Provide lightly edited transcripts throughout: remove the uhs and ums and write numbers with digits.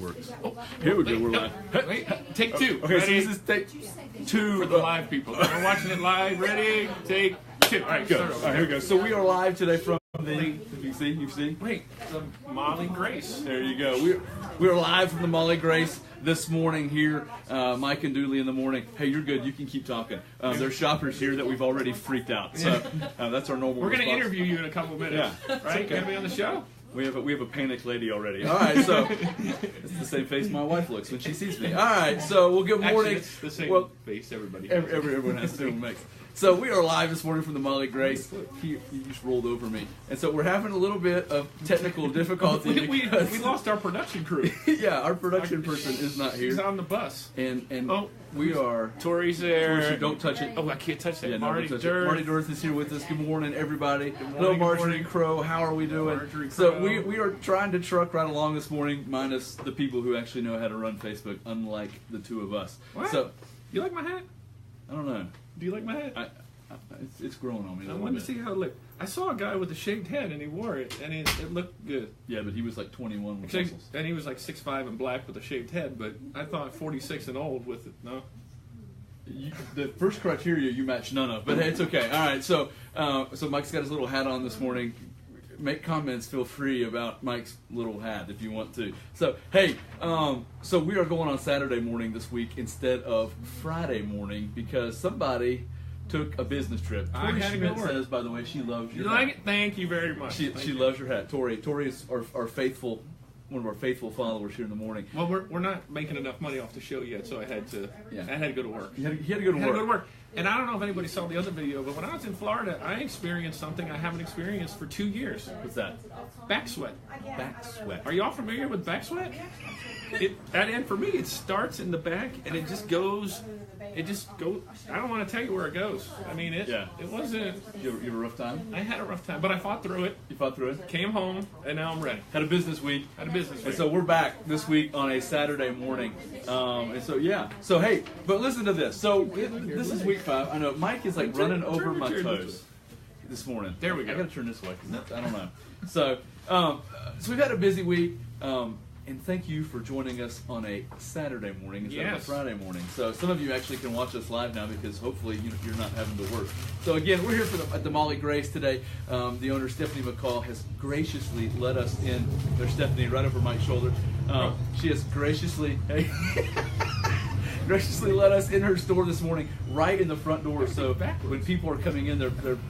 works. Oh, here we go. We're live. Wait, take two. Okay, ready? so this is take two For the live people. We're watching it live. Ready? Take two. All right, go. start All over. right, here we go. So we are live today from the. You see? Wait, the Molly Grace. There you go. We are live from the Molly Grace this morning here. Mike and Dooley in the morning. Hey, you're good. You can keep talking. There's shoppers here that we've already freaked out. So that's our normal. We're going to response. interview you in a couple of minutes. Yeah. Right? Okay. Going to be on the show? We have a panicked lady already. All right, so it's the same face my wife looks when she sees me. All right, so well, good morning. Actually, it's the same face everybody has. Everyone has to mix. So we are live this morning from the Molly Grace. He just rolled over me, and so we're having a little bit of technical difficulty. we lost our production crew. Yeah, our production person is not here. He's on the bus. And Oh, we are. Tori's there. Tori, don't touch it. Oh, I can't touch that. Yeah, no, Marty don't touch it. Dirt. Marty Dorth is here with us. Good morning, everybody. Hello, morning, good Marjorie morning. Crow. How are we doing? Marjorie So Crow. we are trying to truck right along this morning, minus the people who actually know how to run Facebook, unlike the two of us. What? So You like my hat? I don't know. Do you like my hat? It's growing on me a I little wanted bit. to see how it looked. I saw a guy with a shaved head, and he wore it, and it looked good. Yeah, but he was like 21 with Actually, muscles. and he was like 6'5" and black with a shaved head, but I thought 46 and old with it. No? The first criteria you match none of, but hey, it's okay. All right, so Mike's got his little hat on this morning. Make comments, feel free about Mike's little hat if you want to. So hey, so we are going on Saturday morning this week instead of Friday morning because somebody took a business trip. I Tori had to go Schmidt to work. says, by the way, she loves your You hat. like it? Thank you very much. She Thank you. loves your hat. Tori is our faithful, one of our faithful followers here in the morning. Well, we're not making enough money off the show yet, so I had to go to work. He had to go to I had to go to work. work. And I don't know if anybody saw the other video, but when I was in Florida, I experienced something I haven't experienced for 2 years. What's that? Back sweat. Back sweat. Are y'all familiar with back sweat? And for me, it starts in the back, and it just goes. I don't want to tell you where it goes. I mean, it wasn't. You have a rough time? I had a rough time, but I fought through it. You fought through it? Came home, and now I'm ready. Had a business week. And so we're back this week on a Saturday morning. And so, yeah. So, hey, but listen to this. So, this is week 5. I know Mike is like running over my toes this morning. There we go. I got to turn this way because I don't know. So, so we've had a busy week. And thank you for joining us on a Saturday morning instead of a Friday morning. So some of you actually can watch us live now because hopefully you're not having to work. So again, we're here at the Molly Grace today. The owner, Stephanie McCall, has graciously let us in. There's Stephanie right over Mike's shoulder. She has graciously let us in her store this morning, right in the front door. So when people are coming in,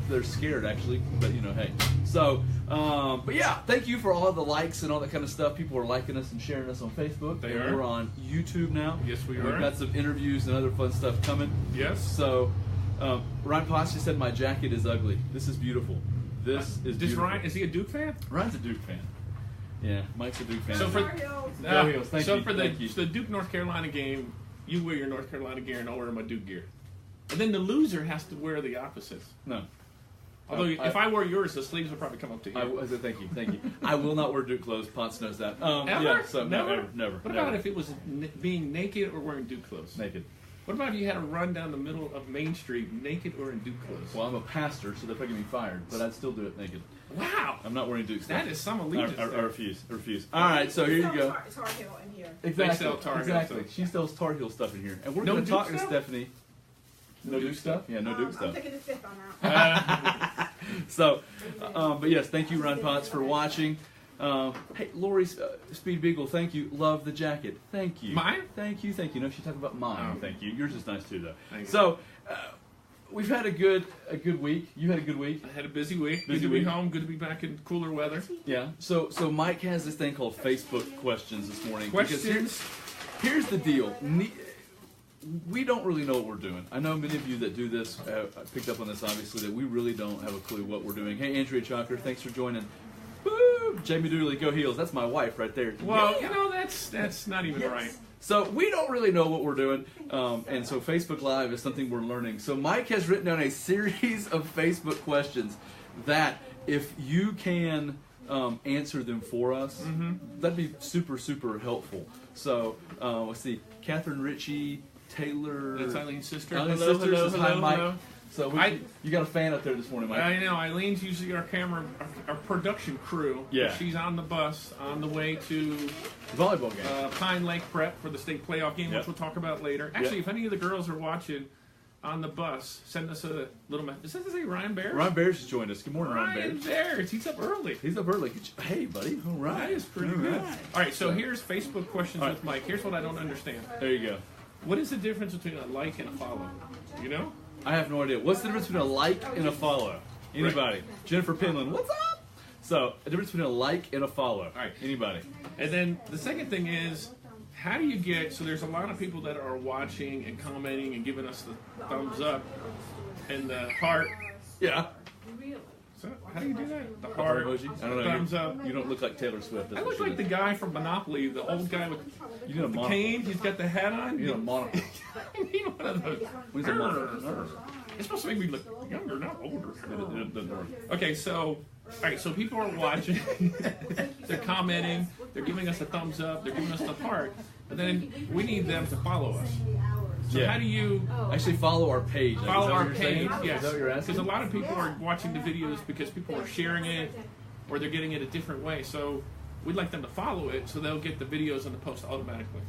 they're scared actually. But hey. So, but yeah, thank you for all of the likes and all that kind of stuff. People are liking us and sharing us on Facebook. We're on YouTube now. Yes, we are. We've got some interviews and other fun stuff coming. Yes. So, Ryan Potts just said my jacket is ugly. This is beautiful. This is beautiful. Ryan, is he a Duke fan? Ryan's a Duke fan. Yeah, Mike's a Duke fan. So for Thank you. the Duke North Carolina game, you wear your North Carolina gear and I'll wear my Duke gear. And then the loser has to wear the opposites. No. Although if I wore yours, the sleeves would probably come up to you. Thank you. I will not wear Duke clothes. Potts knows that. Ever? Yeah, so Never? Never. What about if it was being naked or wearing Duke clothes? Naked. What about if you had to run down the middle of Main Street naked or in Duke clothes? Well, I'm a pastor, so they're probably going to be fired, but I'd still do it naked. Wow! I'm not wearing Duke stuff. That is some allegiance. I refuse. All right, so here you go. Tar Heel in here. Exactly. They sell Tar Heel exactly. stuff. She sells Tar Heel stuff in here, and we're No going to Duke talk to stuff? Stephanie. No Duke stuff? Yeah, no Duke I'm stuff. taking the fifth on that. So, but yes, thank you, Ron Potts, for watching. Hey, Lori's Speed Beagle, thank you. Love the jacket. Thank you. Mine? Thank you. No, she talked about mine. Oh. Thank you. Yours is nice too, though. Thanks. So, we've had a good week. You had a good week. I had a busy week. Busy Good to week. be home. Good to be back in cooler weather. Yeah. So Mike has this thing called Facebook questions this morning. Questions. Because here's the deal. We don't really know what we're doing. I know many of you that do this picked up on this, obviously, that we really don't have a clue what we're doing. Hey, Andrea Chalker, thanks for joining. Woo! Jamie Dooley, go Heels. That's my wife right there. Well, Yeah. that's not even right. So we don't really know what we're doing, and so Facebook Live is something we're learning. So Mike has written down a series of Facebook questions that if you can answer them for us, that'd be super, super helpful. So let's see, Catherine Ritchie, Taylor. That's Eileen's sister. Eileen's Hello, sister hello, says, hi, hello, Mike. hello. So you got a fan up there this morning, Mike. I know. Eileen's usually our camera, our production crew. Yeah. She's on the bus on the way to volleyball game. Pine Lake Prep for the state playoff game, which we'll talk about later. Actually, if any of the girls are watching on the bus, send us a little message. Does that say Ryan Bears? Ryan Bears has joined us. Good morning, Ryan Bears. He's up early. Hey, buddy. All right. That is pretty good. All right, so here's Facebook questions with Mike. Here's what I don't understand. There you go. What is the difference between a like and a follow? You know? I have no idea. What's the difference between a like and a follow? Anybody? Right. Jennifer Pinland, what's up? So, the difference between a like and a follow. All right. Anybody? And then the second thing is, how do you get, so there's a lot of people that are watching and commenting and giving us the thumbs up and the heart. Yeah. So how do you do that? The heart emoji? I don't know. Thumbs up. You don't look like Taylor Swift. I look like the guy from Monopoly, the old guy with the cane. He's got the hat on. You need a monocle. I need one of those. What's a monocle? It's supposed to make me look younger, not older. Okay, so, all right, so people are watching. They're commenting. They're giving us a thumbs up. They're giving us the heart. But then we need them to follow us. So how do you actually follow our page? Follow our page, Is yes. that what you're asking? Because a lot of people are watching the videos because people are sharing it or they're getting it a different way. So we'd like them to follow it so they'll get the videos and the post automatically.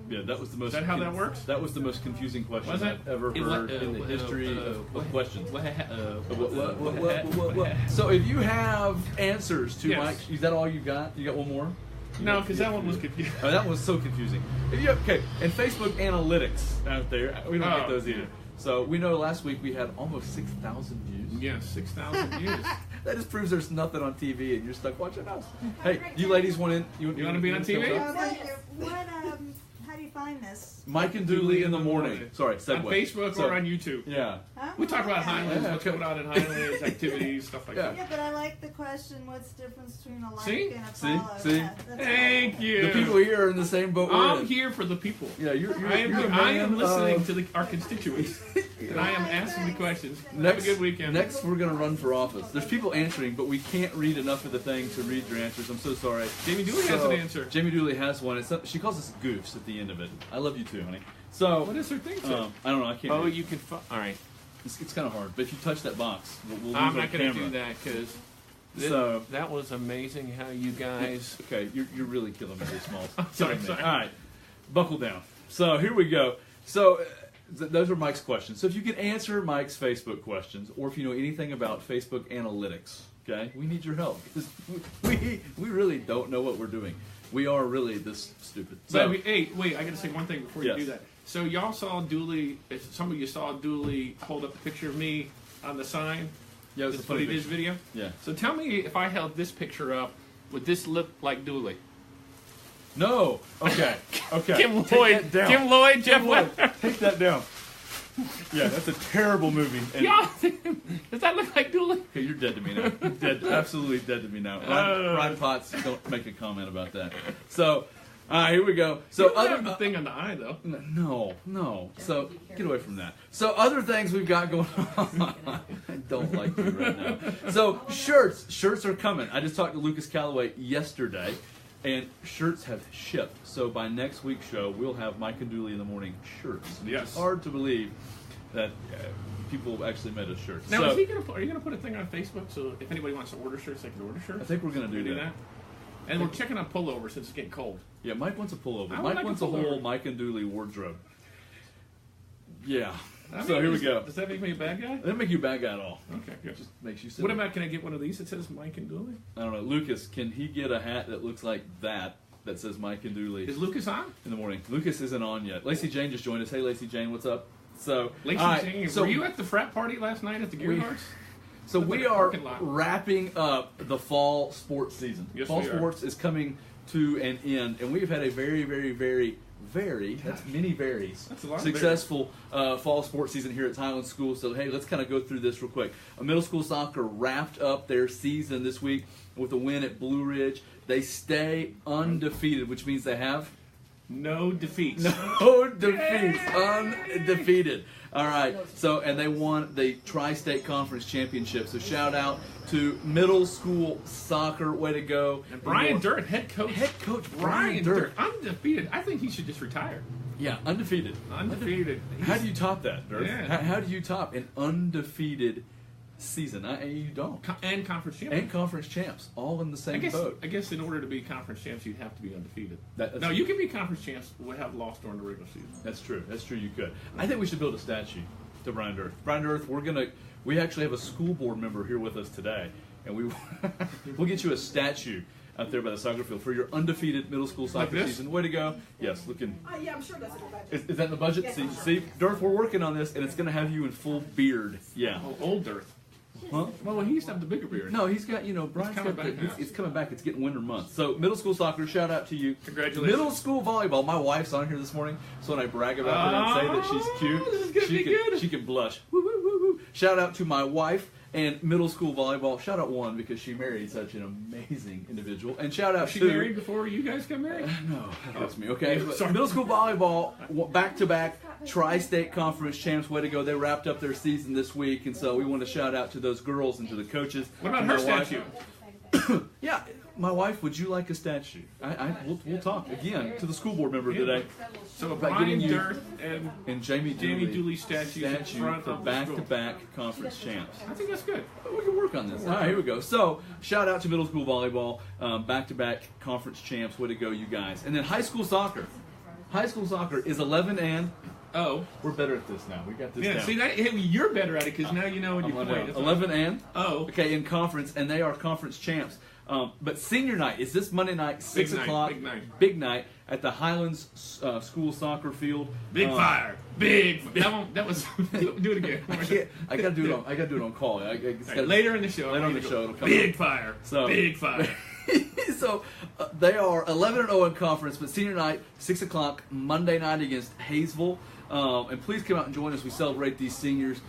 Yeah, that was the most. Is that how that works? That was the most confusing question I've ever heard in the history of questions. So if you have answers to Mike, is that all you got? You got one more? No, because that one was confusing. Oh, that was so confusing. Okay, and Facebook analytics out there, we don't get those either. So we know last week we had almost 6,000 views. Yes, 6,000 views. That just proves there's nothing on TV and you're stuck watching us. Hey, you ladies want in? You want to be on TV? How do you find this? Mike and Dooley in the morning. Sorry, segue. On Facebook or on YouTube. Yeah. We talk about Highlands, what's going on in Highlands, activities, stuff like that. Yeah, but I like the question, what's the difference between a like and a follow? See? Thank you. The people here are in the same boat I'm here for the people. Yeah, I am listening to our constituents, and I am asking the questions. Have a good weekend. Next, we're going to run for office. There's people answering, but we can't read enough of the thing to read your answers. I'm so sorry. Jamie Dooley has an answer. Jamie Dooley has one. She calls us goofs at the end of it. I love you too, honey. So what is her thing? I don't know. I can't. Oh, you can. All right. It's kind of hard, but if you touch that box, we'll I'm not going to do that because that was amazing how you guys. Okay, you're really killing me, Smalls. Sorry. All right, buckle down. So here we go. So those are Mike's questions. So if you can answer Mike's Facebook questions, or if you know anything about Facebook analytics, okay, we need your help because we really don't know what we're doing. We are really this stupid. So, hey, wait! I got to say one thing before you do that. So y'all saw Dooley. Some of you saw Dooley hold up a picture of me on the sign. Yeah, it was a funny this video. Yeah. So tell me, if I held this picture up, would this look like Dooley? No. Okay. Okay. Kim Lloyd, Jeff Weber. Take that down. Yeah, that's a terrible movie. Y'all, does that look like Dooley? Okay, you're dead to me now. Dead, absolutely dead to me now. Ryan Potts, don't make a comment about that. So, here we go. So you have the thing on the eye, though. No. So get away from that. So other things we've got going on. I don't like you right now. So shirts are coming. I just talked to Lucas Calloway yesterday. And shirts have shipped. So by next week's show, we'll have Mike and Dooley in the morning shirts. Yes. It's hard to believe that people actually made us shirts. Now, are you going to put a thing on Facebook so if anybody wants to order shirts, they can order shirts? I think we're going to do that. And we're checking on pullovers since it's getting cold. Yeah, Mike wants a pullover. Mike wants a whole Mike and Dooley wardrobe. Yeah. So here we go. Does that make me a bad guy? It doesn't make you a bad guy at all. Okay, good. It just makes you silly. What about, can I get one of these that says Mike and Dooley? I don't know. Lucas, can he get a hat that looks like that says Mike and Dooley? Is Lucas on? In the morning. Lucas isn't on yet. Lacey Jane just joined us. Hey, Lacey Jane, what's up? So, Lacey Jane, were you at the frat party last night at the Gear Hearts? So we are wrapping up the fall sports season. Yes, fall sports is coming to an end, and we've had a very, very, very, that's many varies, successful fall sports season here at Highlands School. So, hey, let's kind of go through this real quick. Middle school soccer wrapped up their season this week with a win at Blue Ridge. They stay undefeated, which means they have no defeats. No defeats. Undefeated. All right. So, and they won the Tri-State Conference Championship. So, shout out to middle school soccer. Way to go. And Brian Dirt, head coach. Head coach Brian Dirt. Undefeated. I think he should just retire. Yeah, undefeated. Undefeated. How do you top that, Dirk? Yeah. How do you top an undefeated season? You don't. And conference champs. And conference champs, all in the same boat. I guess in order to be conference champs, you'd have to be undefeated. That's no, you can be conference champs without lost during the regular season. That's true. That's true. You could. I think we should build a statue to Brian Dirth. Brian Dirth, we actually have a school board member here with us today, and we'll get you a statue out there by the soccer field for your undefeated middle school soccer season. Way to go! Yes, looking. Yeah, I'm sure that's in the budget. Is that in the budget? Yes, See, Dirth, we're working on this, and it's going to have you in full beard. Yeah. Oh, old Dirth. Huh? Well, he used to have the bigger beard. No, he's got, Brian's coming got back now. it's coming back. It's getting winter months. So, middle school soccer, shout out to you. Congratulations. Middle school volleyball. My wife's on here this morning, so when I brag about her and say that she's cute, this is gonna be good. She can blush. Woo, woo, woo, woo. Shout out to my wife and middle school volleyball. Shout out one because she married such an amazing individual. And shout out Was she to married before you guys got married? no, that's me. Okay, Yeah, sorry. middle school volleyball back-to-back tri-state conference champs. Way to go! They wrapped up their season this week, and so we want to shout out to those girls and to the coaches. What about and her their statue? wife. Yeah, my wife. Would you like a statue? We'll talk again to the school board member today. So About Brian getting you- Dirth and Jamie Dooley statues in front for of the school. back-to-back conference champs. I think that's good. We can work on this. All right, here we go. So, shout out to middle school volleyball, back-to-back conference champs. Way to go, you guys. And then high school soccer. High school soccer is 11 and. Oh. We're better at this now. We got this Yeah, down. see, you're better at it because now you know when you play. That's 11 and. Oh. Okay, in conference, and they are conference champs. But senior night is this Monday night, 6 Big night, o'clock. big night. Big night at the Highlands school soccer field. Big fire. That was. Do it again. I gotta do it on call. Later in the show. Later on the show, it'll come Big up. fire. So- Big fire. So they are 11 and 0 in conference, but senior night 6 o'clock Monday night against Hayesville. And please come out and join us. We celebrate these seniors.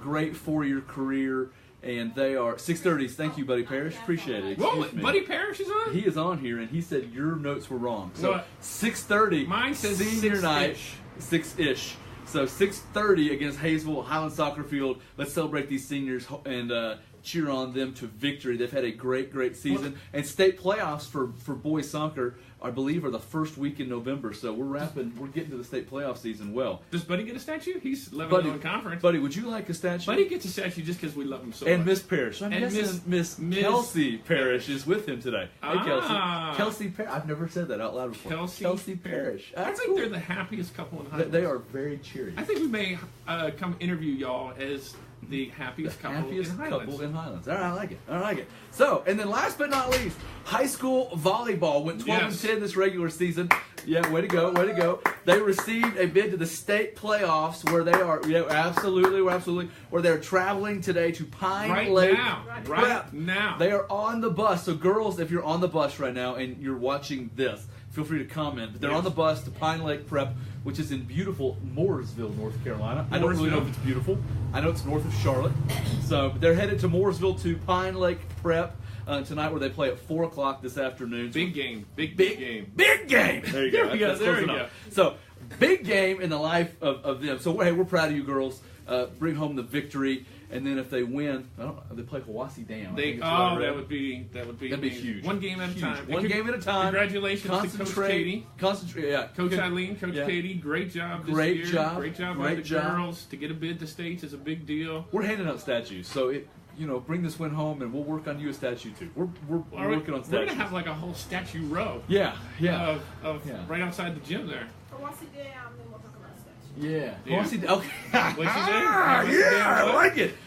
Great 4-year career, and they are 6:30. Thank you, Buddy Parrish. Appreciate it. Whoa, Excuse me. Buddy Parrish is on? He is on here, and he said your notes were wrong. So What? 6:30. Mine says senior night, 6-ish. 6-ish. So 6:30 against Hayesville Highland Soccer Field. Let's celebrate these seniors and cheer on them to victory. They've had a great season. And state playoffs for boys soccer, I believe, are the first week in November. So we're getting to the state playoff season well. Does Buddy get a statue? He's 11 Buddy, in conference. Buddy, would you like a statue? Buddy gets a statue just because we love him so and much. Miss Parrish. I'm And guessing Miss Miss Kelsey Parrish is with him today. Hey, Ah. Kelsey. Kelsey Parrish. I've never said that out loud before. Kelsey Parrish. I That's think cool. they're the happiest couple in Highlands. They are very cheery. I think we may come interview y'all as the happiest couple Happiest in Highlands. couple in Highlands. All right, I like it. So, and then last but not least, high school volleyball went 12 Yes. and 10 this regular season. Yeah, way to go. They received a bid to the state playoffs where they are, absolutely, where they're traveling today to Pine Right Lake. now. Right now. They are on the bus. So, girls, if you're on the bus right now and you're watching this, feel free to comment. But they're on the bus to Pine Lake Prep, which is in beautiful Mooresville, North Carolina. I don't really know if it's beautiful. I know it's north of Charlotte. So they're headed to Mooresville to Pine Lake Prep tonight, where they play at 4 o'clock this afternoon. Big game. Big game. Big game. There you go. There we go, That's there close we enough. So big game in the life of them. So hey, we're proud of you girls. Bring home the victory. And then if they win, they play Hiwassee Dam. I think it's what I read. that would be That'd be amazing. huge. One game at a time. One game at a time. Congratulations to Coach Katie. Concentrate. Yeah. Coach Eileen, Coach Katie, great job this Great year. job. Great job by Great the job. girls. To get a bid to states is a big deal. We're handing out statues, so bring this win home, and we'll work on you a statue too. We're working on statues. We're gonna have like a whole statue row. Yeah. Of right outside the gym there. For once a day, then we'll talk about statue. Yeah. Yeah. Okay. What'd she say? Yeah, I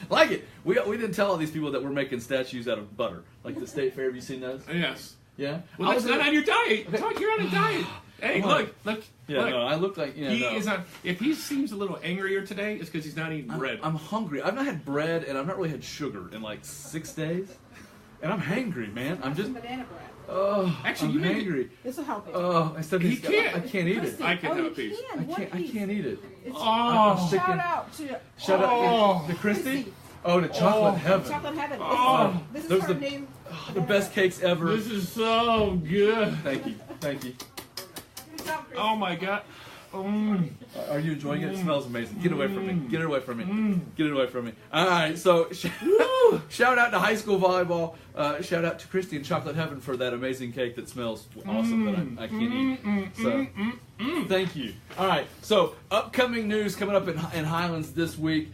like it. We didn't tell all these people that we're making statues out of butter, like the state fair. Have you seen those? Yes. Yeah. Well, that's not on your diet. You're on a diet. Hey, Come on. look. Yeah. Look. No, I look like He is not. If he seems a little angrier today, it's because he's not eating bread. I'm hungry. I've not had bread, and I've not really had sugar in like 6 days, and I'm hangry, man. I'm just. Banana bread. Oh, Actually, I'm you make hangry. It's a healthy. Oh, instead He can't. I can't eat it. I can have a you piece. can. One I piece. can't eat it. It's, Oh. shout out to Shout out to Christy. Oh, to Chocolate Heaven. Chocolate Heaven. Oh. This is Those her the- name. The best cakes ever. This is so good. Thank you. Good job, Chris. Oh my god. Are you enjoying it? It smells amazing. Get away from me. Get it away from me. Get it away from me. All right, so shout out to high school volleyball. Shout out to Christy and Chocolate Heaven for that amazing cake that smells awesome that I can't eat. So Thank you. All right. So upcoming news coming up in Highlands this week.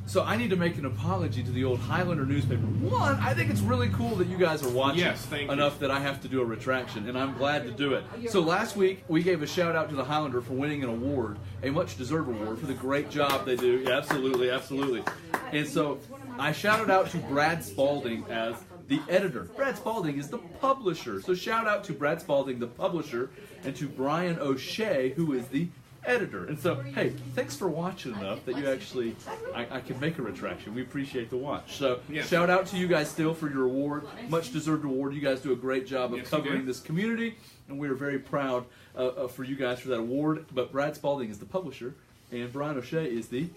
So I need to make an apology to the old Highlander newspaper. One, I think it's really cool that you guys are watching enough that I have to do a retraction, and I'm glad to do it. So last week, we gave a shout-out to the Highlander for winning an award, a much-deserved award for the great job they do. Yeah, absolutely, absolutely. And so I shouted out to Brad Spalding as the editor. Brad Spalding is the publisher. So shout out to Brad Spalding, the publisher, and to Brian O'Shea, who is the editor. And so, hey, thanks for watching enough that you actually, I can make a retraction. We appreciate the watch. So, shout out to you guys still for your award. Much deserved award. You guys do a great job of covering this community, and we are very proud for you guys for that award. But Brad Spalding is the publisher, and Brian O'Shea is the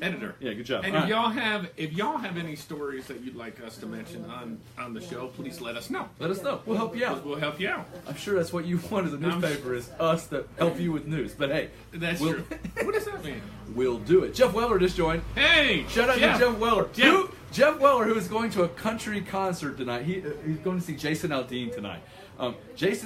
editor. Yeah, good job. And if y'all have any stories that you'd like us to mention on the show, please let us know. Let us know. We'll help you out. We'll help you out. I'm sure that's what you want as a newspaper, is us to help you with news. But hey, that's true. What does that mean? We'll do it. Jeff Weller just joined. Hey, shout out to Jeff Weller. Jeff Weller, who is going to a country concert tonight. He's going to see Jason Aldean tonight. Jeff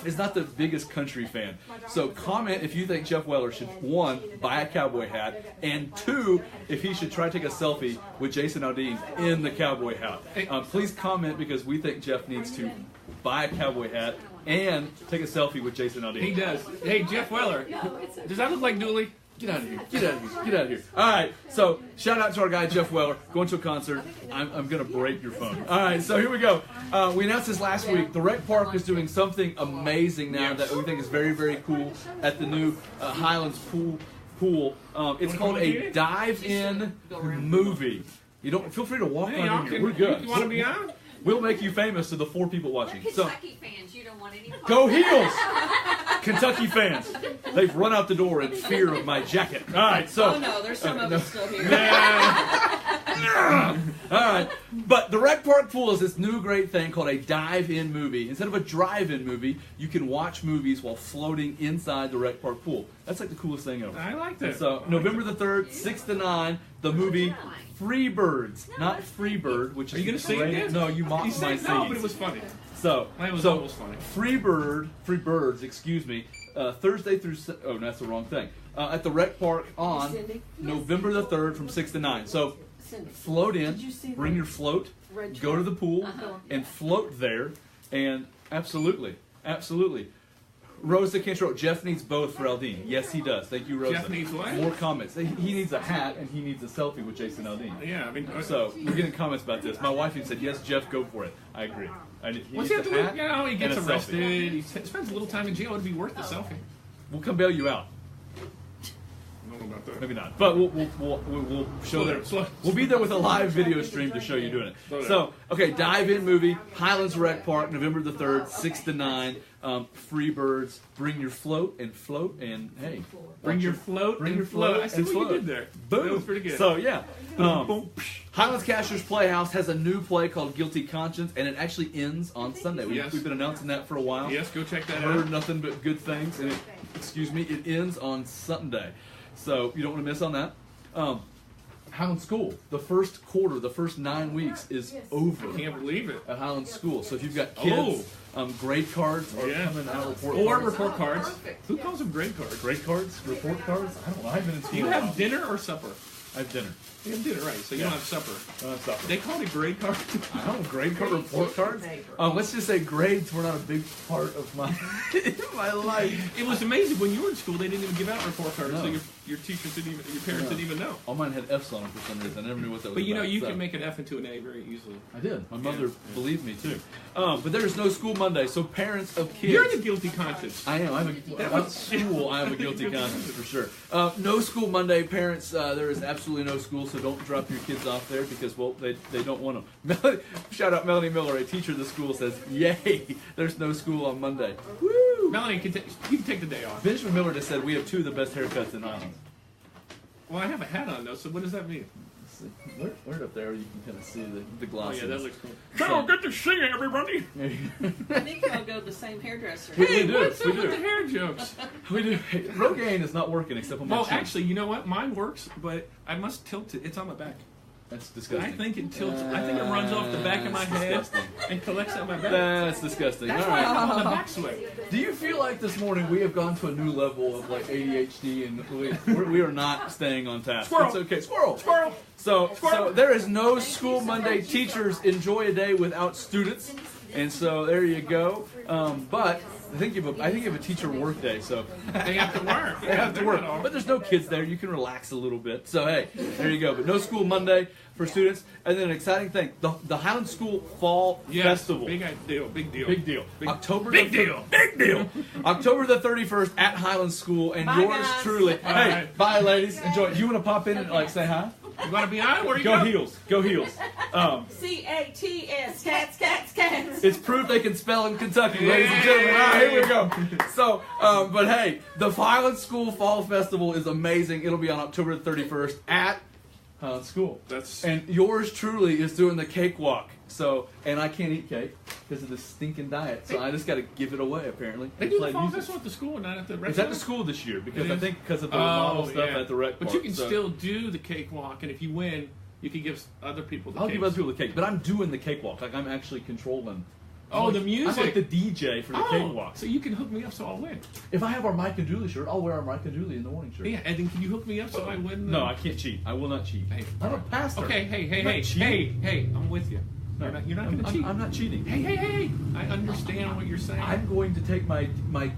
is not the biggest country fan. So comment if you think Jeff Weller should, one, buy a cowboy hat, and two, if he should try to take a selfie with Jason Aldean in the cowboy hat. Please comment, because we think Jeff needs to buy a cowboy hat and take a selfie with Jason Aldean. He does. Hey, Jeff Weller, does that look like Dooley? Get out of here. Get out of here. Get out of here. All right. So, shout out to our guy, Jeff Weller, going to a concert. I'm going to break your phone. All right. So, here we go. We announced this last week. The Rec Park is doing something amazing now that we think is very, very cool at the new Highlands pool. It's called a dive-in movie. You don't feel free to walk on in here. We're good. You want to be on? We'll make you famous to the 4 people watching. Kentucky fans, you don't want any part. Go Heels! Kentucky fans. They've run out the door in fear of my jacket. All right, so. Oh no, there's some of us still here. All right, but the Rec Park Pool is this new great thing called a dive-in movie. Instead of a drive-in movie, you can watch movies while floating inside the Rec Park Pool. That's like the coolest thing ever. I like that. So November the 3rd, 6 to 9, the movie Freebirds, not Freebird, which is. Are you going to sing it? No, you mocked my singing. No, but it was funny. So it was almost funny. Freebirds, excuse me, Thursday through. Oh, no, that's the wrong thing. At the Rec Park on November the 3rd from 6 to 9. So float in, bring your float, go to the pool, and float there. And absolutely. Rosa Kinch wrote, Jeff needs both for Aldean. Yes, he does. Thank you, Rosa. Jeff needs what? More comments. He needs a hat, and he needs a selfie with Jason Aldean. Yeah, I mean... So, we're getting comments about this. My wife even said, yes, Jeff, go for it. I agree. What's he have to do? You know, he gets arrested. He spends a little time in jail. It would be worth the selfie. We'll come bail you out. I don't know about that. Maybe not. But we'll show them. We'll be there with a live video stream to show you doing it. So, okay, dive-in movie, Highlands Rec Park, November the 3rd, 6 to 9. Freebirds, bring your float, and hey. Bring your float. I see what you did there. Boom. That was pretty good. So, yeah. Highlands Cashers Playhouse has a new play called Guilty Conscience, and it actually ends on Sunday. We've been announcing that for a while. Yes, go check that out. Heard nothing but good things, and it ends on Sunday. So you don't want to miss on that. Highland School, the first quarter, the first 9 weeks is over. I can't believe it. At Highland School. So if you've got kids, grade cards are coming out. Report cards. Who calls them grade cards? Grade cards? Report cards? I don't know. I've been in school. Do you have dinner or supper? I have dinner. You have dinner, right. So you don't have supper. I don't have supper. They call it grade cards? I don't know, grade card, report cards? Let's just say grades were not a big part of my life. It was amazing. When you were in school, they didn't even give out report cards. No. So your teachers didn't even, your parents didn't even know. All mine had F's on them for some reason. I never knew what that was. But you know, you can make an F into an A very easily. I did. My mother believed me too. But there's no school Monday, so parents of kids. You're the guilty conscience. I am. At school, I have a guilty conscience for sure. No school Monday, parents. There is absolutely no school, so don't drop your kids off there because they don't want them. Shout out Melanie Miller, a teacher at the school, says, "Yay! There's no school on Monday." Woo! Melanie, you can take the day off. Benjamin Miller just said we have 2 of the best haircuts in Ireland. Well, I have a hat on though, so what does that mean? Right up there, you can kind of see the glosses. Oh yeah, that looks cool. So good to see you, everybody. I think they'll go to the same hairdresser. Hey, what's up with the hair jokes? We do. Hey, Rogaine is not working except on my chin. Actually, you know what? Mine works, but I must tilt it. It's on my back. That's disgusting. I think it tilts. I think it runs off the back of my head and collects on my back. That's disgusting. That's All why right. I'm on the back swing. Do you feel like this morning we have gone to a new level of like ADHD and we are not staying on task? Squirrel. It's okay. Squirrel. Squirrel. So Squirrel. there is no school Monday. Teachers enjoy a day without students, and so there you go. But I think you have a teacher work day, so They have to work. they have to work. But there's no kids there. You can relax a little bit. So hey, there you go. But no school Monday for students. And then an exciting thing: the Highlands School Fall Festival. Big deal. Big deal. Big deal. Big Big deal. October the 31st at Highlands School, and Bye, yours guys. truly. All Hey, right. bye, ladies. Enjoy. You want to pop in and like say hi? You want to be on? Where you Go go? Heels. Go Heels. C-A-T-S, cats, cats, cats. It's proof they can spell in Kentucky, ladies and gentlemen. All right, here we go. So, but hey, the Highlands School Fall Festival is amazing. It'll be on October the 31st at Highlands School. And yours truly is doing the cakewalk. So, and I can't eat cake because of this stinking diet. So I just got to give it away, apparently. They do Play the fall music. festival at the school, not at the rec It's at center? the school this year because It I is? think because of the model stuff yeah. at the rec But park. you can So still do the cakewalk, and if you win, you can give other people the I'll cake. give other people the cake, but I'm doing the cakewalk. Like I'm actually controlling. Oh, the I'm music. like the DJ for the cakewalk. So you can hook me up so I'll win. If I have our Mike and Dooley shirt, I'll wear our Mike and Dooley in the morning shirt. Yeah, and then can you hook me up so I win? No, I can't cheat. I will not cheat. Hey, I'm a pastor. Okay, I'm not cheating. hey, I'm with you. No, You're not going to cheat. I'm not cheating. Hey, I understand what you're saying. I'm going to take my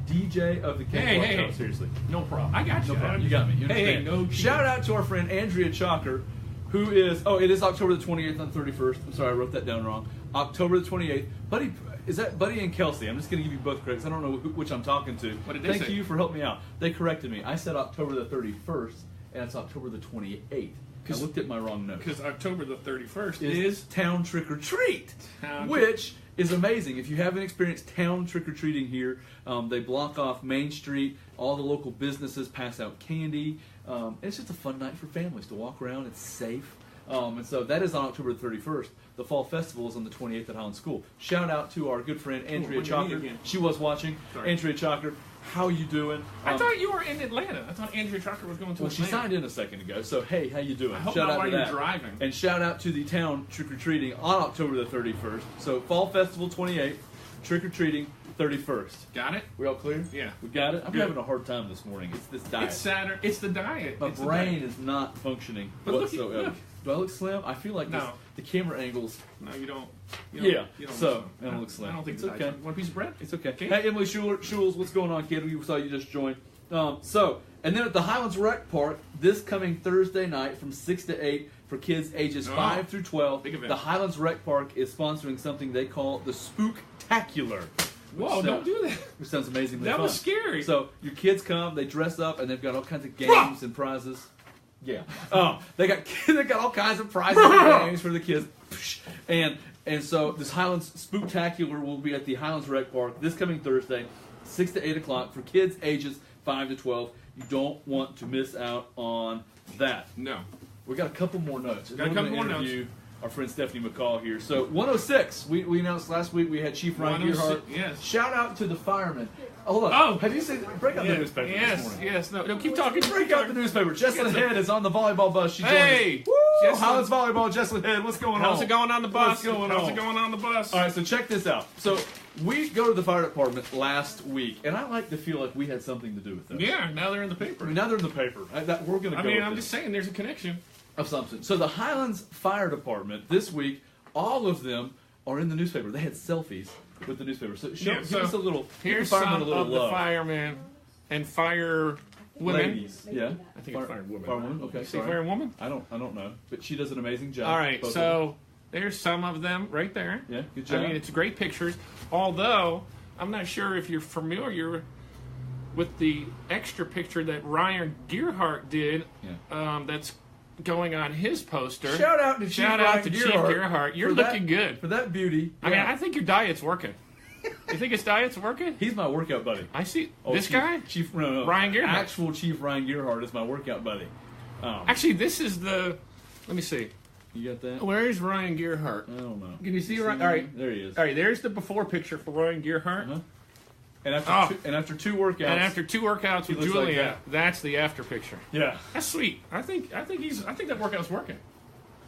DJ of the cakewalk. Hey. No, seriously. No problem. I got you. No problem. You got me. You Hey, understand. no cheating. Shout out to our friend Andrea Chalker, who is, it is October the 28th and 31st. I'm sorry, I wrote that down wrong. October the 28th. Buddy, is that Buddy and Kelsey? I'm just going to give you both credits. I don't know which I'm talking to. What did they Thank say? you for helping me out. They corrected me. I said October the 31st, and it's October the 28th. I looked at my wrong notes. Because October the 31st is Town Trick or Treat, Town which is amazing. If you haven't experienced Town Trick or Treating here, they block off Main Street. All the local businesses pass out candy. It's just a fun night for families to walk around. It's safe. And so that is on October the 31st. The Fall Festival is on the 28th at Highlands School. Shout out to our good friend Andrea what do you need Chalker. again? She was watching. Sorry. Andrea Chalker, how you doing? I thought you were in Atlanta. I thought Andrea Trucker was going to Well, she Atlanta. signed in a second ago, so hey, how you doing? I hope shout not out while to you're that. driving. And shout out to the Town Trick or Treating on October the 31st. So Fall Festival 28th, Trick or Treating 31st. Got it? We all clear? Yeah. We got it? I'm Good. having a hard time this morning. It's this diet. It's Saturday. It's the diet. My It's the brain diet. is not functioning But look, whatsoever. look. Do I look slim? I feel like No. the camera angles. No, you don't. Yeah, You don't so, look I don't look slim. I don't think It's it's okay. okay. Want a piece of bread? It's okay. Okay. Hey, Emily Schules, what's going on, kid? We saw you just joined. And then at the Highlands Rec Park, this coming Thursday night from 6 to 8 for kids ages 5 through 12, Big event. the Highlands Rec Park is sponsoring something they call the Spooktacular. Whoa, don't do that. Which sounds amazingly That fun. was scary. So your kids come, they dress up, and they've got all kinds of games and prizes. Yeah. They got all kinds of prizes and games for the kids. And so this Highlands Spooktacular will be at the Highlands Rec Park this coming Thursday, 6 to 8 o'clock for kids ages 5 to 12. You don't want to miss out on that. No. We got a couple more notes. Got a couple more notes. Interview our friend Stephanie McCall here. So 106, we announced last week we had Chief Ryan 106, Gearhart. yes. Shout out to the firemen. Hold on. Oh. Have you seen? Break out the newspaper this morning. Yes. No, keep talking. Break out the newspaper. Jessalyn Head is on the volleyball bus. She joined Hey! us. Woo! Jessalyn. Highlands volleyball. Jessalyn Head. What's going on? How's it going on the bus? What's going How's on? it going on the bus? All right, so check this out. So we go to the fire department last week, and I like to feel like we had something to do with this. Yeah, now they're in the paper. I mean, now they're in the paper. We're going to go. I mean, with I'm this. just saying there's a connection. Of something. So the Highlands Fire Department this week, all of them are in the newspaper. They had selfies with the newspaper. So give us a little. Here's give the firemen some a little of love. the firemen and fire women. Ladies, yeah. I think it's firewoman. Firewoman. Okay. Say sorry. firewoman. I don't know, but she does an amazing job. All right, both of so there's some of them right there. them. Yeah, good job. I mean, it's great pictures. Although I'm not sure if you're familiar with the extra picture that Ryan Gearhart did. Yeah. That's going on his poster. Shout out to Chief Gearhart. You're for that- looking good. for that beauty. I mean, Yeah. I think your diet's working. You think his diet's working? He's my workout buddy. I see. Oh, This Chief, guy? Chief no, Ryan Gearhart. Actual Chief Ryan Gearhart is my workout buddy. Actually, this is the. Let me see. You got that? Where is Ryan Gearhart? I don't know. Can you see Ryan? All right. There he is. All right, there's the before picture for Ryan Gearhart. Uh-huh. And after two workouts. And after 2 workouts with looks like Julia, that. that's the after picture. Yeah. That's sweet. I think that workout's working.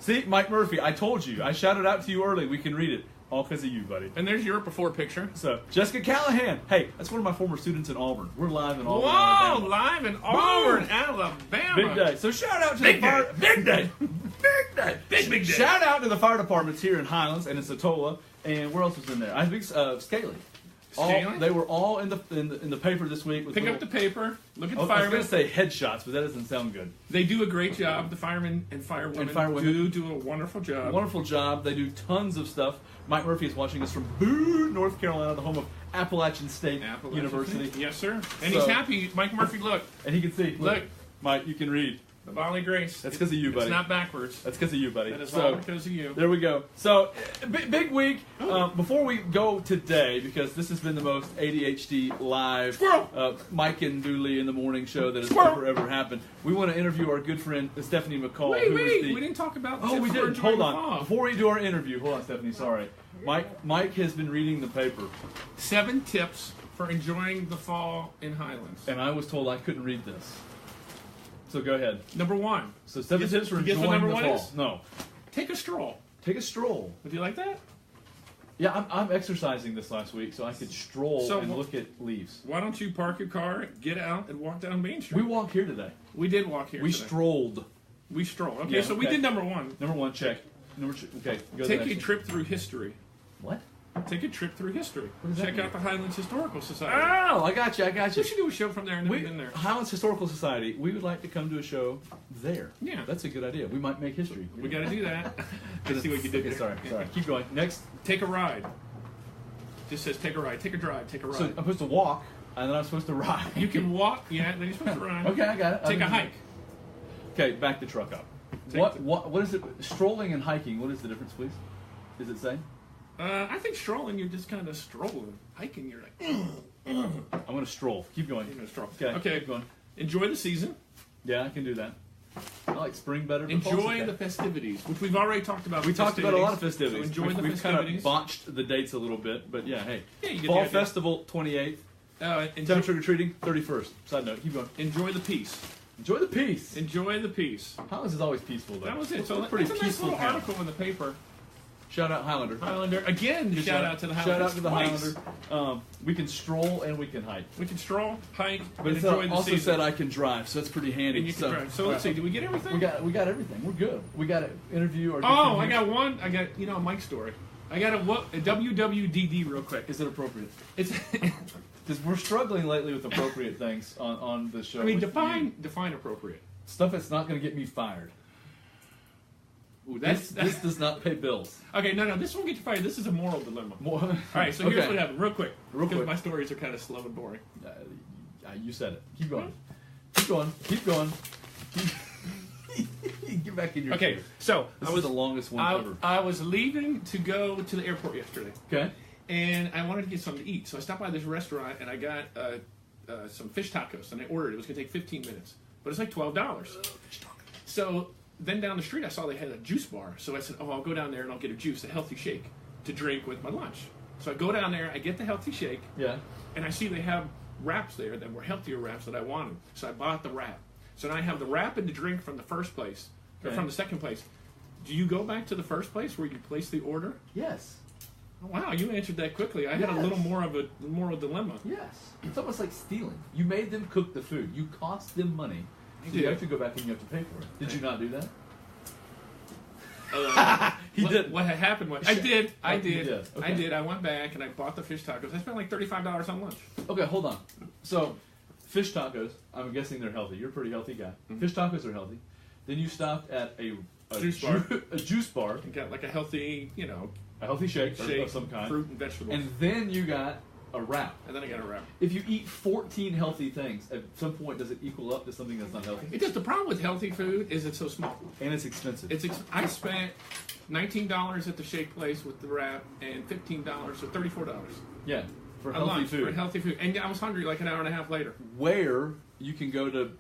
See, Mike Murphy, I told you. I shouted out to you early. We can read it. All because of you, buddy. And there's your before picture. So, Jessica Callahan. Hey, that's one of my former students in Auburn. We're live in Auburn, Whoa, Alabama. live in Auburn, Alabama. Big day. So shout out to Big the fire. day. Big day. Big day. Big day. Shout out to the fire departments here in Highlands and in Satola. And where else was in there? I think Scaly. Scaly? They were all in the paper this week. With Pick up the paper. Look at the I was firemen. going to say headshots, but that doesn't sound good. They do a great job. The firemen and firewomen do a wonderful job. Wonderful job. They do tons of stuff. Mike Murphy is watching us from Boone, North Carolina, the home of Appalachian State University. Yes, sir. And he's happy. Mike Murphy, look. And he can see. Look. Mike, you can read. The Volley Grace. That's because of you, buddy. It's not backwards. That's because of you, buddy. That is all because of you. There we go. So, big week. Before we go today, because this has been the most ADHD live Mike and Dooley in the morning show that has ever happened, we want to interview our good friend Stephanie McCall. Wait. We didn't talk about we did. Hold on. Fall. Before we do our interview, hold on, Stephanie. Sorry. Mike has been reading the paper. 7 tips for enjoying the fall in Highlands. And I was told I couldn't read this. So go ahead. Number 1. So 7 tips for enjoying the fall. No. Take a stroll. Take a stroll. Would you like that? Yeah, I'm exercising this last week, so I could stroll and look at leaves. Why don't you park your car, get out, and walk down Main Street? We walked here today. We did walk here We today. strolled. We strolled. Okay, Yeah, so we did number 1. Number 1, check. Number 2, okay. Go to the Take next a one. trip through history. What? Take a trip through history. What does that Check mean? out the Highlands Historical Society. Oh, I got you. We should do a show from there and We, then there. Highlands Historical Society, we would like to come to a show there. Yeah. That's a good idea. We might make history. We got to do that. Let's see what you did Okay, there. sorry. Keep going. Next. Take a ride. Just says take a ride. Take a drive. Take a ride. So I'm supposed to walk, and then I'm supposed to ride. You can walk, yeah, then you're supposed to ride. Okay, I got it. Take a hike. Okay, back the truck up. What is it? Strolling and hiking, what is the difference, please? Does it say? I think strolling, you're just kind of strolling. Hiking, you're like, I'm going to stroll. Keep going. you're going to stroll. Okay, keep going. Enjoy the season. Yeah, I can do that. I like spring better. But fall's Enjoy okay. the festivities, which we've already talked about. We talked about a lot of festivities. So enjoy the we've kind festivities. of botched the dates a little bit, but yeah, hey. Yeah, you get Fall the idea. Festival, 28th. Town Enjoy, trick-or-treating, 31st. Side note, keep going. enjoy the peace. Enjoy the peace. Enjoy the peace. Highlands is always peaceful, though. That was it. It's So a pretty that's a nice peaceful little town. article in the paper. Shout out Highlander. Highlander. Again, Good shout out to the Highlanders. Shout out to the Twice. Highlander. We can stroll and we can hike. We can stroll, hike, But and it enjoy the also season. said I can drive, so that's pretty handy. And you can drive. So let's see. Did we get everything? We got everything. We're good. We got to interview our. Oh, I got one. I got a Mike story. I got a WWDD real quick. Is it appropriate? It's. Because we're struggling lately with appropriate things on the show. I mean, with you. define appropriate. Stuff that's not going to get me fired. Ooh, This does not pay bills. Okay, no, this won't get you fired. This is a moral dilemma. More, All right, so here's okay. what happened, real quick. Real because quick. my stories are kind of slow and boring. You said it. Keep going. Keep going. Keep going. Get back in your Okay, chair. so This is the longest one ever. I was leaving to go to the airport yesterday, Okay. and I wanted to get something to eat. So I stopped by this restaurant, and I got some fish tacos, and I ordered it. It was going to take 15 minutes, but it's like $12. So then down the street, I saw they had a juice bar. So I said, I'll go down there and I'll get a juice, a healthy shake to drink with my lunch. So I go down there, I get the healthy shake, Yeah. and I see they have wraps there that were healthier wraps that I wanted. So I bought the wrap. So now I have the wrap and the drink from the first place, or Okay. from the second place. Do you go back to the first place where you placed the order? Yes. Oh, wow, you answered that quickly. I had a Yes. little more of a moral dilemma. Yes. It's almost like stealing. You made them cook the food. You cost them money. I So you did. have to go back and you have to pay for it. Did you not do that? He what, did. What had happened was I did. Oh, you did. I Okay. did. I went back and I bought the fish tacos. I spent like $35 on lunch. Okay, hold on. So, fish tacos, I'm guessing they're healthy. You're a pretty healthy guy. Mm-hmm. Fish tacos are healthy. Then you stopped at a Juice bar. A juice bar, And got like a healthy, a healthy shake, shake of some kind. fruit and vegetables. And then you got a wrap. And then I got a wrap. If you eat 14 healthy things, at some point does it equal up to something that's not healthy? It does. The problem with healthy food is it's so small. And it's expensive. I spent $19 at the shake place with the wrap and $15, so $34 yeah, for on healthy lunch food. for healthy food. And I was hungry like an hour and a half later. Where you can go to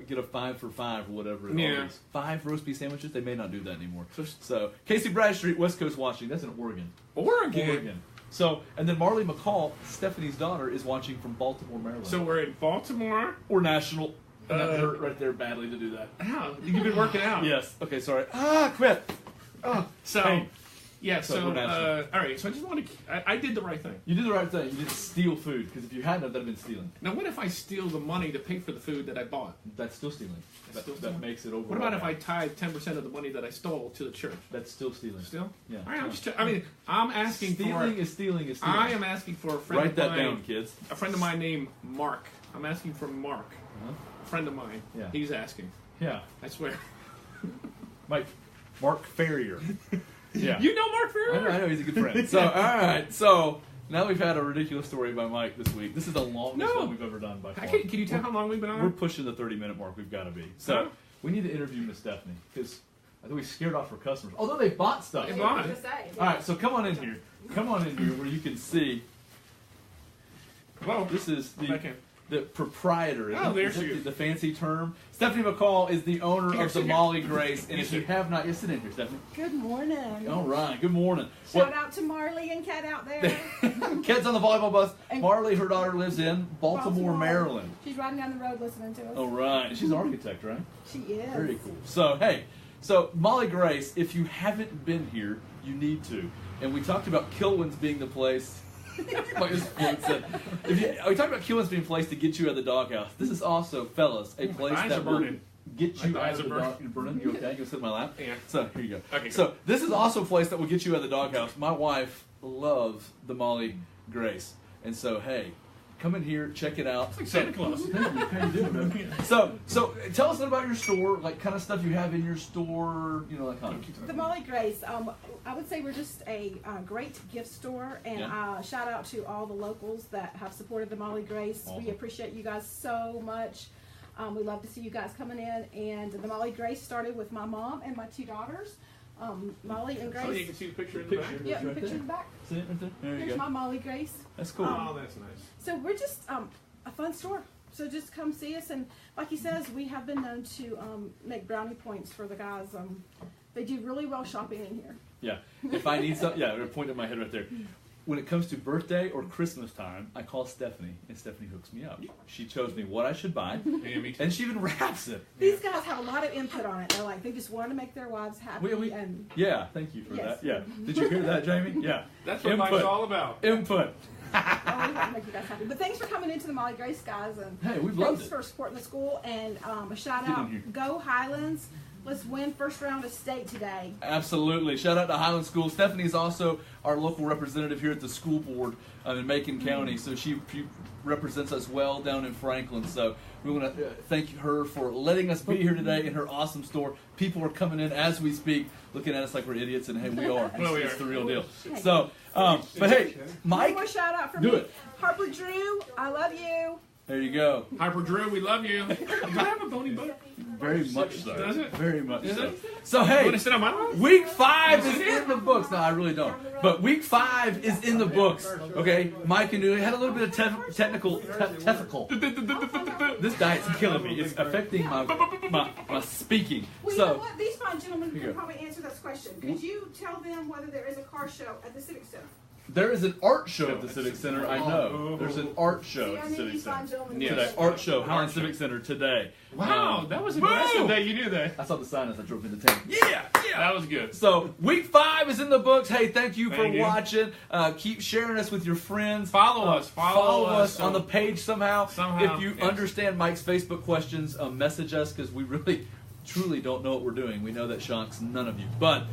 get a 5 for $5 or whatever it Yeah. is. 5 roast beef sandwiches. They may not do that anymore. So- So Casey Bradstreet, West Coast watching. That's in Oregon. Oregon. So and then Marley McCall, Stephanie's daughter, is watching from Baltimore, Maryland. So we're in Baltimore. or national. And that hurt right there badly to do that. Wow, you've been working out. Yes. Okay. Sorry. Quit. So, Hey. yeah. So So, we're national. all right. So I just want to. I did the right thing. You did the right thing. You didn't steal food, because if you hadn't, that'd have been stealing. Now, what if I steal the money to pay for the food that I bought? That's still stealing. That's still That stealing? makes it over. What about if I tied 10% of the money that I stole to the church? That's still stealing. Still? Yeah. All right. I mean, I'm asking Stealing for. is stealing is stealing. I am asking for a friend Write of that mine. down, kids. A friend of mine named Mark. I'm asking for Mark. Uh-huh. A friend of mine. Yeah. He's asking. Yeah. I swear. Mark Ferrier. Yeah. You know Mark Ferrier? I know he's a good friend. So, all right. So, now we've had a ridiculous story by Mike this week. This is the longest one we've ever done by far. Can you tell how long we've been on? We're pushing the 30-minute mark. We've got to be. So, Huh? we need to interview Miss Stephanie, because I think we scared off her customers. Although they bought stuff. They bought. All right, so come on in here. Come on in here where you can see. Hello. This is Back in. the proprietor. Oh, there Is she that is. the fancy term? Stephanie McCall is the owner Here, of the sit here. Molly Grace. And You if you sit. have not, sit in here, Stephanie. Good morning. All right, good morning. Shout out to Marley and Kat out there. Kids on the volleyball bus. And- Marley, her daughter, lives in Baltimore, Maryland. She's riding down the road listening to us. All right. She's an architect, right? She is. Very cool. So, hey, Molly Grace, if you haven't been here, you need to. And we talked about Kilwins being the place. Like this quote said. We talked about Kilwins being a place to get you out of the doghouse. This is also, fellas, a place eyes that are will burning. get you My out eyes of are the burning. dog. You're burning? You okay? You can sit in my lap? Yeah. So, here you go. Okay, So, this is also a place that will get you out of the doghouse. My wife loves the Molly Grace. And so, hey, come in here, check it out. It's like Santa Claus. How you doing, man? So tell us a little about your store, like kind of stuff you have in your store, that kind of. The Molly Grace, I would say we're just a great gift store, and Yeah. shout out to all the locals that have supported the Molly Grace. Awesome. We appreciate you guys so much. We love to see you guys coming in, and the Molly Grace started with my mom and my two daughters, Molly and So you Grace. can see the picture in the back. Picture. Yeah, It's the right picture there. in the back. See it right there? There you Here's go. my Molly Grace. That's cool. Oh, that's nice. So we're just a fun store. So just come see us, and like he says, we have been known to make brownie points for the guys. They do really well shopping in here. Yeah. If I need something, yeah, point in my head right there. When it comes to birthday or Christmas time, I call Stephanie, and Stephanie hooks me up. She shows me what I should buy, Yeah, me too. and she even wraps it. These guys have a lot of input on it. They're like, they just want to make their wives happy. We- Yeah, thank you for Yes. that. Yeah. Did you hear that, Jamie? Yeah. That's what Input. life's all about. Input. I always want to make you guys happy. But thanks for coming into the Molly Grace, guys. And Hey, we've loved thanks it. for supporting the school. And a shout Get in out, here. go Highlands. Let's win first round of state today. Absolutely. Shout out to Highlands School. Stephanie is also our local representative here at the school board in Macon County. So she represents us well down in Franklin. So we want to thank her for letting us be here today in her awesome store. People are coming in as we speak, looking at us like we're idiots, and hey, we are. Well, we It's are. the real deal. So, but hey, One Mike, more shout out for do me. it. Harper Drew, I love you. There you go. Hyper Drew, we love you. Do I have a bony butt? Very much so. Does it? Very much Is so. it? So You hey, want to sit on my lap? Week 5 is in the books. No, I really don't. But week 5 is in the books. Okay, Mike and Dooley had a little bit of technical. This diet's killing me. It's affecting my speaking. Well, you know So what? These fine gentlemen Here you can go. probably answer this question. Could you tell them whether there is a car show at the Civic Center? there is an art show at the Civic Center. I know. There's an art show See, at I the knew Civic these fine Center gentlemen. Yes. today. Art show, Highlands Civic Center today. Wow, that was Boom! impressive that you knew that. I saw the sign as I drove into town. Yeah. That was good. So week 5 is in the books. Hey, thank you for Thank you. watching. Keep sharing us with your friends. Follow us. Follow us So- on the page somehow. Somehow, If you yes. understand Mike's Facebook questions, message us because we really, truly don't know what we're doing. We know that shocks none of you. But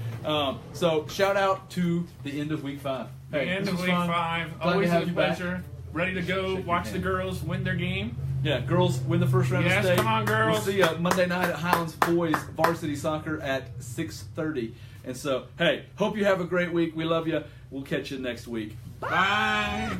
so shout out to the end of week 5. The end this of was week fun. 5. Glad to Always have a you back. pleasure. Ready to go. Shake your Watch the hand. girls win their game. Yeah, girls win the first round Yes, of state. come on, girls. We'll see you Monday night at Highlands Boys Varsity Soccer at 6:30. And so, hey, hope you have a great week. We love you. We'll catch you next week. Bye.